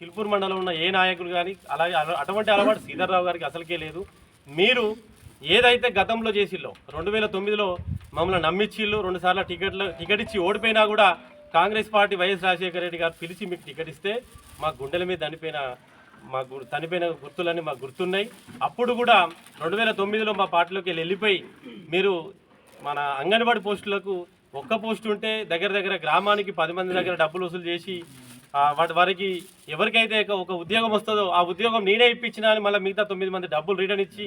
చిలుకూరు మండలంలో ఉన్న ఏ నాయకులు కానీ అలాగే అటువంటి అలవాటు శ్రీధర్రావు గారికి అసలుకే లేదు. మీరు ఏదైతే గతంలో చేసిల్లో 2009లో మమ్మల్ని నమ్మిచ్చిళ్ళు, 2 సార్లు టికెట్ ఇచ్చి ఓడిపోయినా కూడా కాంగ్రెస్ పార్టీ వైఎస్ రాజశేఖర రెడ్డి గారు పిలిచి మీకు టికెట్ ఇస్తే మా గుండెల మీద చనిపోయిన గుర్తులన్నీ మాకు గుర్తున్నాయి. అప్పుడు కూడా 2009లో మా పార్టీలోకి వెళ్ళిపోయి మీరు మన అంగన్వాడీ పోస్టులకు ఒక్క పోస్టు ఉంటే దగ్గర గ్రామానికి 10 మంది దగ్గర డబ్బులు వసూలు చేసి వారికి ఎవరికైతే ఒక ఉద్యోగం వస్తుందో ఆ ఉద్యోగం నేనే ఇప్పించినా అని మళ్ళీ మిగతా 9 మంది డబ్బులు రిటర్న్ ఇచ్చి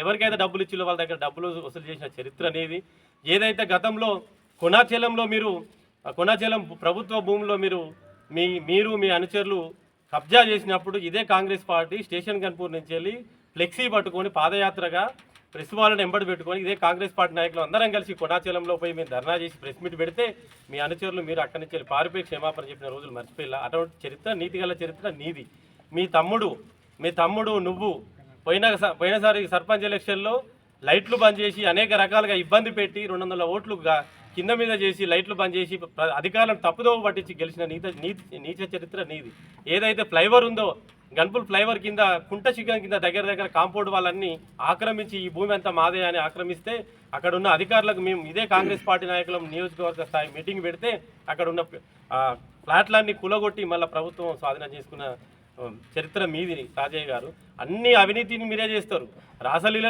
ఎవరికైతే డబ్బులు ఇచ్చిలో వాళ్ళ దగ్గర డబ్బులు వసూలు చేసిన చరిత్ర అనేది. ఏదైతే గతంలో కొనాచేలం ప్రభుత్వ భూమిలో మీరు మీ అనుచరులు కబ్జా చేసినప్పుడు ఇదే కాంగ్రెస్ పార్టీ స్టేషన్ గన్పూర్ నుంచి వెళ్ళి ఫ్లెక్సీ పట్టుకొని పాదయాత్రగా ప్రెస్ వాళ్ళని ఎంబడి పెట్టుకొని ఇదే కాంగ్రెస్ పార్టీ నాయకులు అందరం కలిసి కొనాచలంలో పోయి మీరు ధర్నా చేసి ప్రెస్ మీట్ పెడితే మీ అనుచరులు మీరు అక్కడి నుంచి పారిపోయి క్షమాపణ చెప్పిన రోజులు మర్చిపోయిలా. అటువంటి చరిత్ర, నీతిగల చరిత్ర నీది. మీ తమ్ముడు నువ్వు పోయినసారి సర్పంచ్ ఎలక్షన్లో లైట్లు బంద్ చేసి అనేక రకాలుగా ఇబ్బంది పెట్టి 200 ఓట్లు కింద మీద చేసి లైట్లు బంద్ చేసి అధికారులను తప్పుదోవ పట్టించి గెలిచిన నీచ చరిత్ర నీది. ఏదైతే ఫ్లైఓవర్ ఉందో గన్పూర్ ఫ్లైఓవర్ కింద కుంట శిఖరం కింద దగ్గర కాంపౌండ్ వాళ్ళన్నీ ఆక్రమించి ఈ భూమి అంతా మాదే అని ఆక్రమిస్తే అక్కడ ఉన్న అధికారులకు మేము ఇదే కాంగ్రెస్ పార్టీ నాయకులం నియోజకవర్గ స్థాయి మీటింగ్ పెడితే అక్కడ ఉన్న ఫ్లాట్లన్నీ కూలగొట్టి మళ్ళీ ప్రభుత్వం స్వాధీనం చేసుకున్న చరిత్ర మీది రాజయ్య గారు. అన్ని అవినీతిని మీరే చేస్తారు. రాసలీలలు